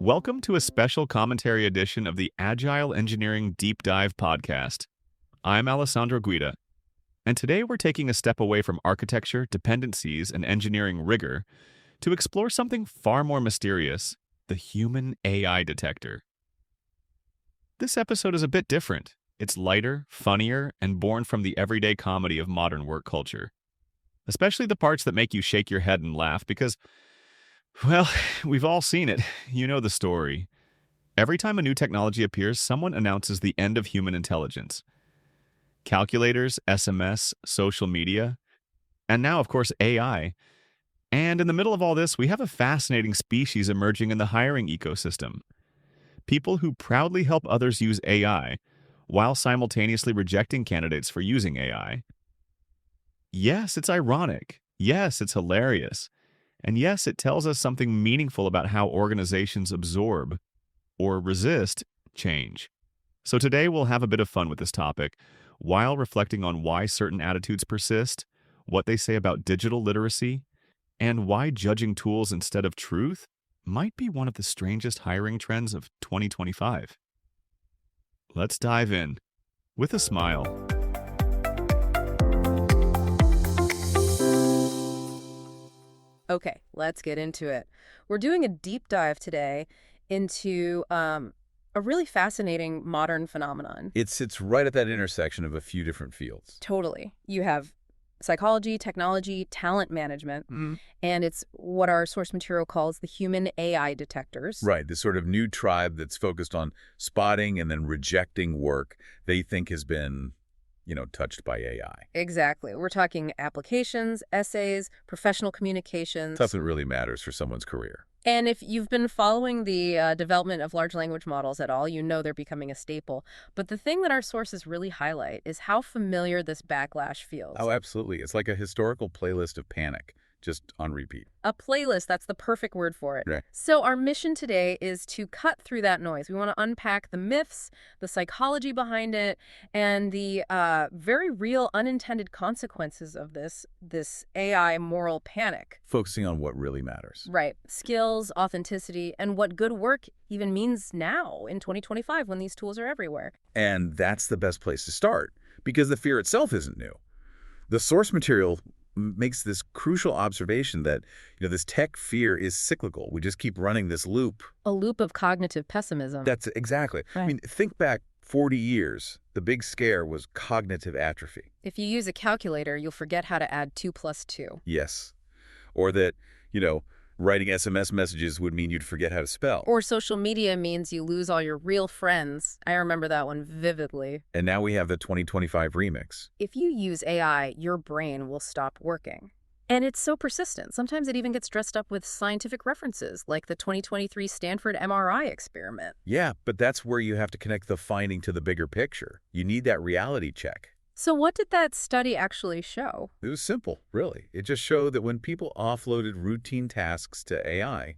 Welcome to a special commentary edition of the Agile Engineering Deep Dive podcast. I'm Alessandro Guida, and today we're taking a step away from architecture, dependencies, and engineering rigor to explore something far more mysterious, the Human AI Detector. This episode is a bit different. It's lighter, funnier, and born from the everyday comedy of modern work culture. Especially the parts that make you shake your head and laugh because, well, we've all seen it. You know the story. Every time a new technology appears, someone announces the end of human intelligence. Calculators, SMS, social media, and now, of course, AI. And in the middle of all this, we have a fascinating species emerging in the hiring ecosystem. People who proudly help others use AI while simultaneously rejecting candidates for using AI. Yes, it's ironic. Yes, it's hilarious. And yes, it tells us something meaningful about how organizations absorb or resist change. So today we'll have a bit of fun with this topic while reflecting on why certain attitudes persist, what they say about digital literacy, and why judging tools instead of truth might be one of the strangest hiring trends of 2025. Let's dive in with a smile. Okay, let's get into it. We're doing a deep dive today into a really fascinating modern phenomenon. It sits right at that intersection of a few different fields. Totally. You have psychology, technology, talent management, and it's what our source material calls the Human AI Detectors. Right, this sort of new tribe that's focused on spotting and then rejecting work they think has been, touched by AI. Exactly. We're talking applications, essays, professional communications. Stuff that really matters for someone's career. And if you've been following the development of large language models at all, you know they're becoming a staple. But the thing that our sources really highlight is how familiar this backlash feels. Oh, absolutely. It's like a historical playlist of panic, just on repeat. A playlist, that's the perfect word for it. Right. So our mission today is to cut through that noise. We want to unpack the myths, the psychology behind it, and the very real unintended consequences of this AI moral panic. Focusing on what really matters. Right. Skills, authenticity, and what good work even means now in 2025 when these tools are everywhere. And that's the best place to start, because the fear itself isn't new. The source material makes this crucial observation that, this tech fear is cyclical. We just keep running this loop. A loop of cognitive pessimism. That's exactly. Right. I mean, think back 40 years. The big scare was cognitive atrophy. If you use a calculator, you'll forget how to add 2 plus 2. Yes. Or that, writing SMS messages would mean you'd forget how to spell. Or social media means you lose all your real friends. I remember that one vividly. And now we have the 2025 remix. If you use AI, your brain will stop working. And it's so persistent. Sometimes it even gets dressed up with scientific references, like the 2023 Stanford MRI experiment. Yeah, but that's where you have to connect the finding to the bigger picture. You need that reality check. So what did that study actually show? It was simple, really. It just showed that when people offloaded routine tasks to AI,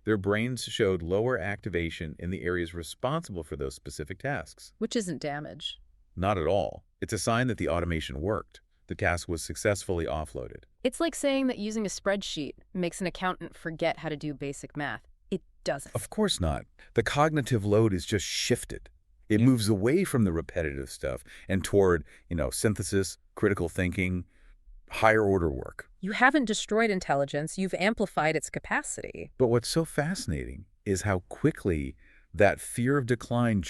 their brains showed lower activation in the areas responsible for those specific tasks. Which isn't damage. Not at all. It's a sign that the automation worked. The task was successfully offloaded. It's like saying that using a spreadsheet makes an accountant forget how to do basic math. It doesn't. Of course not. The cognitive load is just shifted. It moves away from the repetitive stuff and toward, synthesis, critical thinking, higher order work. You haven't destroyed intelligence, you've amplified its capacity. But what's so fascinating is how quickly that fear of decline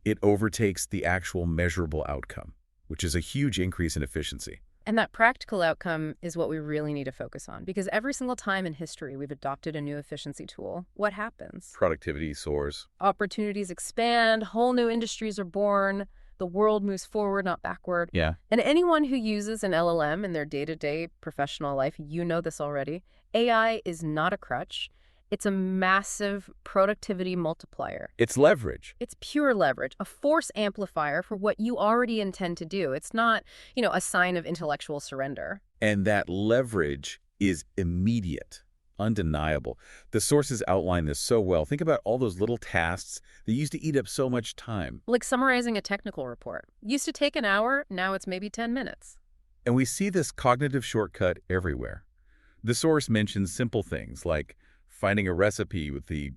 it overtakes the actual measurable outcome, which is a huge increase in efficiency. And that practical outcome is what we really need to focus on, because every single time in history we've adopted a new efficiency tool, what happens? Productivity soars. Opportunities expand, whole new industries are born, the world moves forward, not backward. Yeah. And anyone who uses an LLM in their day-to-day professional life, you know this already, AI is not a crutch. It's a massive productivity multiplier. It's leverage. It's pure leverage, a force amplifier for what you already intend to do. It's not, a sign of intellectual surrender. And that leverage is immediate, undeniable. The sources outline this so well. Think about all those little tasks that used to eat up so much time. Like summarizing a technical report. Used to take an hour, now it's maybe 10 minutes. And we see this cognitive shortcut everywhere. The source mentions simple things like finding a recipe with the,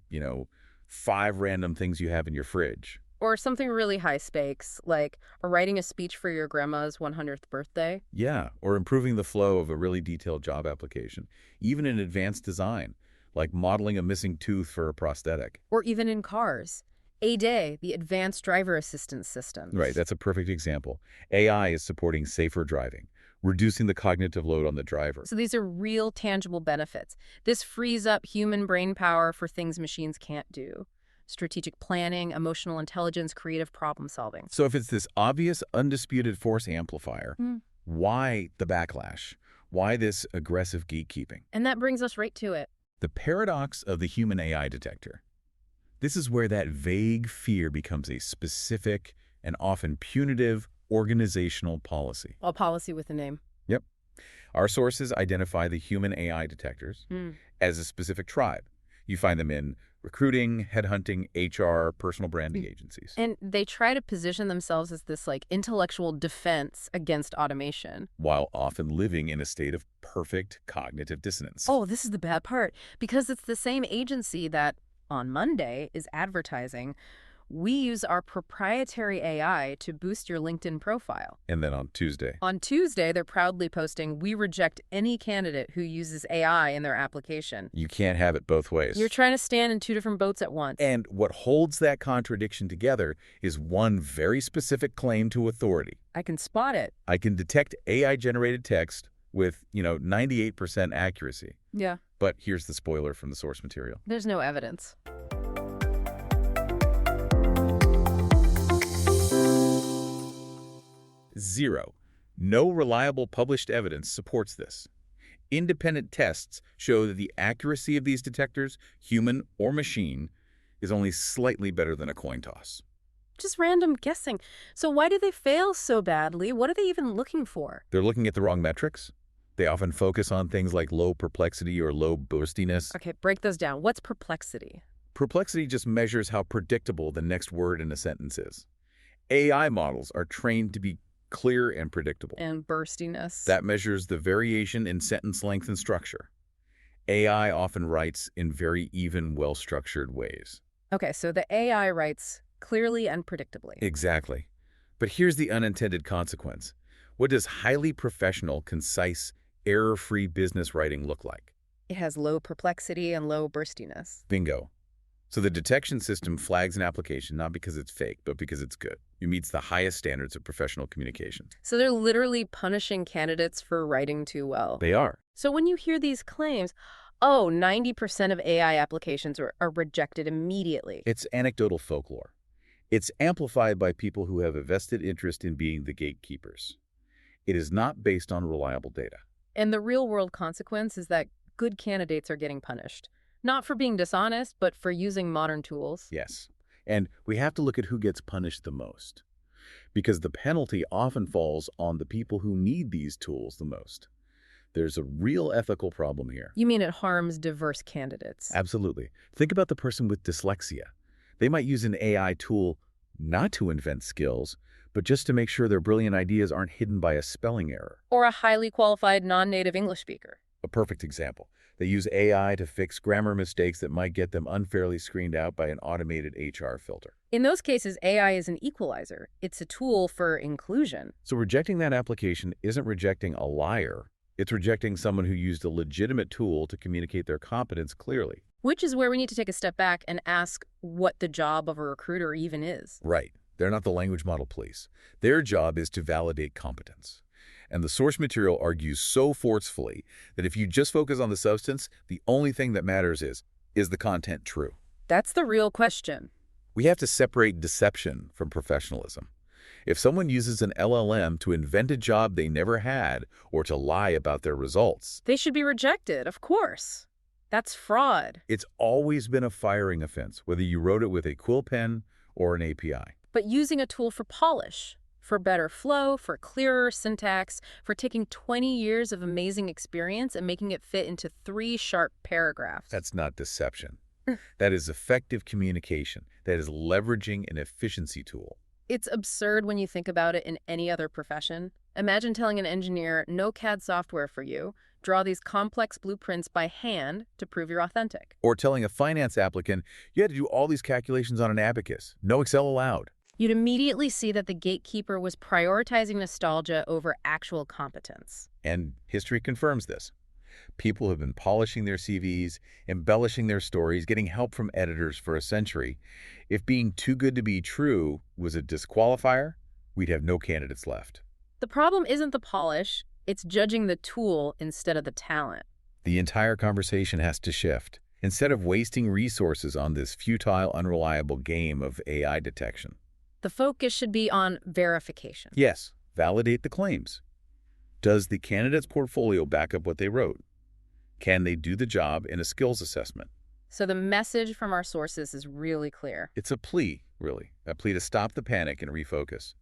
5 random things you have in your fridge. Or something really high stakes, like writing a speech for your grandma's 100th birthday. Yeah, or improving the flow of a really detailed job application, even in advanced design, like modeling a missing tooth for a prosthetic. Or even in cars. ADA, the Advanced Driver Assistance Right, Systems. that's a perfect example. AI is supporting safer driving, reducing the cognitive load on the driver. So these are real, tangible benefits. This frees up human brain power for things machines can't do. Strategic planning, emotional intelligence, creative problem solving. So if it's this obvious, undisputed force amplifier, Hmm. why the backlash? Why this aggressive gatekeeping? And that brings us right to it. The paradox of the human AI detector. This is where that vague fear becomes a specific and often punitive organizational policy. A policy with a name. Yep. Our sources identify the human AI detectors Hmm. as a specific tribe. You find them in recruiting, headhunting, HR, personal branding agencies. And they try to position themselves as this intellectual defense against automation. While often living in a state of perfect cognitive dissonance. Oh, this is the bad part. Because it's the same agency that, on Monday, is advertising, we use our proprietary AI to boost your LinkedIn profile. And then on Tuesday. On Tuesday, they're proudly posting, we reject any candidate who uses AI in their application. You can't have it both ways. You're trying to stand in two different boats at once. And what holds that contradiction together is one very specific claim to authority. I can spot it. I can detect AI-generated text with, 98% accuracy. Yeah. But here's the spoiler from the source material. There's no evidence. Zero. No reliable published evidence supports this. Independent tests show that the accuracy of these detectors, human or machine, is only slightly better than a coin toss. Just random guessing. So why do they fail so badly? What are they even looking for? They're looking at the wrong metrics. They often focus on things like low perplexity or low burstiness. Okay, break those down. What's perplexity? Perplexity just measures how predictable the next word in a sentence is. AI models are trained to be clear and predictable. And burstiness. That measures the variation in sentence length and structure. AI often writes in very even, well-structured ways. Okay, so the AI writes clearly and predictably. Exactly. But here's the unintended consequence. What does highly professional, concise, error-free business writing look like? It has low perplexity and low burstiness. Bingo. So the detection system flags an application not because it's fake, but because it's good. It meets the highest standards of professional communication. So they're literally punishing candidates for writing too well. They are. So when you hear these claims, oh, 90% of AI applications are rejected immediately. It's anecdotal folklore. It's amplified by people who have a vested interest in being the gatekeepers. It is not based on reliable data. And the real-world consequence is that good candidates are getting punished. Not for being dishonest, but for using modern tools. Yes. And we have to look at who gets punished the most. Because the penalty often falls on the people who need these tools the most. There's a real ethical problem here. You mean it harms diverse candidates? Absolutely. Think about the person with dyslexia. They might use an AI tool not to invent skills, but just to make sure their brilliant ideas aren't hidden by a spelling error. Or a highly qualified non-native English speaker. A perfect example. They use AI to fix grammar mistakes that might get them unfairly screened out by an automated HR filter. In those cases, AI is an equalizer. It's a tool for inclusion. So rejecting that application isn't rejecting a liar. It's rejecting someone who used a legitimate tool to communicate their competence clearly. Which is where we need to take a step back and ask what the job of a recruiter even is. Right. They're not the language model police. Their job is to validate competence. And the source material argues so forcefully that if you just focus on the substance, the only thing that matters is the content true? That's the real question. We have to separate deception from professionalism. If someone uses an LLM to invent a job they never had or to lie about their results, They should be rejected, of course. That's fraud. it's always been a firing offense, whether you wrote it with a quill pen or an API. But using a tool for polish, for better flow, for clearer syntax, for taking 20 years of amazing experience and making it fit into 3 sharp paragraphs. That's not deception. That is effective communication. That is leveraging an efficiency tool. It's absurd when you think about it in any other profession. Imagine telling an engineer, no CAD software for you, draw these complex blueprints by hand to prove you're authentic. Or telling a finance applicant, you had to do all these calculations on an abacus. No Excel allowed. You'd immediately see that the gatekeeper was prioritizing nostalgia over actual competence. And history confirms this. People have been polishing their CVs, embellishing their stories, getting help from editors for a century. If being too good to be true was a disqualifier, we'd have no candidates left. The problem isn't the polish, it's judging the tool instead of the talent. The entire conversation has to shift. Instead of wasting resources on this futile, unreliable game of AI detection. The focus should be on verification. Yes, validate the claims. Does the candidate's portfolio back up what they wrote? Can they do the job in a skills assessment? So the message from our sources is really clear. It's a plea, really. A plea to stop the panic and refocus.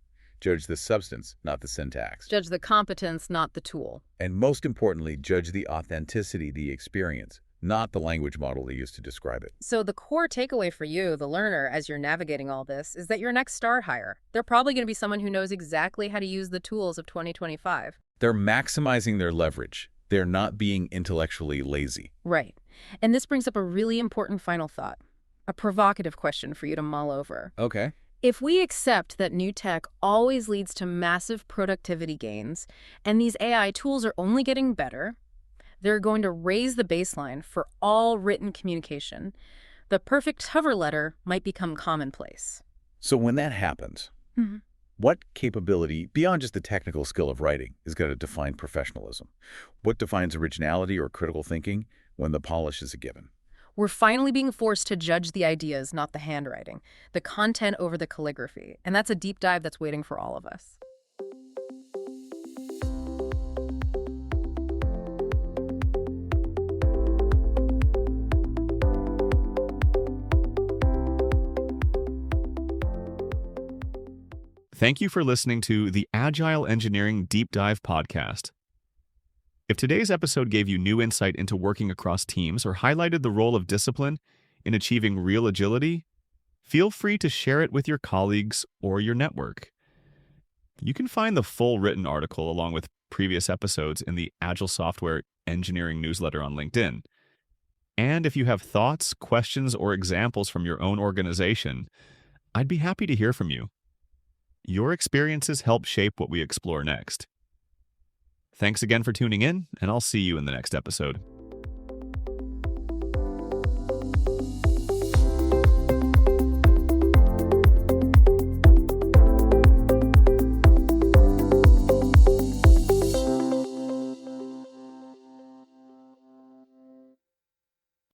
Judge the substance, not the syntax. Judge the competence, not the tool. And most importantly, judge the authenticity, the experience, not the language model they used to describe it. So the core takeaway for you, the learner, as you're navigating all this, is that your next star hire, they're probably going to be someone who knows exactly how to use the tools of 2025. They're maximizing their leverage. They're not being intellectually lazy. Right. And this brings up a really important final thought, a provocative question for you to mull over. Okay. If we accept that new tech always leads to massive productivity gains, and these AI tools are only getting better, they're going to raise the baseline for all written communication. The perfect cover letter might become commonplace. So when that happens, what capability, beyond just the technical skill of writing, is going to define professionalism? What defines originality or critical thinking when the polish is a given? We're finally being forced to judge the ideas, not the handwriting, the content over the calligraphy. And that's a deep dive that's waiting for all of us. Thank you for listening to the Agile Engineering Deep Dive podcast. If today's episode gave you new insight into working across teams or highlighted the role of discipline in achieving real agility, feel free to share it with your colleagues or your network. You can find the full written article along with previous episodes in the Agile Software Engineering newsletter on LinkedIn. And if you have thoughts, questions, or examples from your own organization, I'd be happy to hear from you. Your experiences help shape what we explore next. Thanks again for tuning in, and I'll see you in the next episode.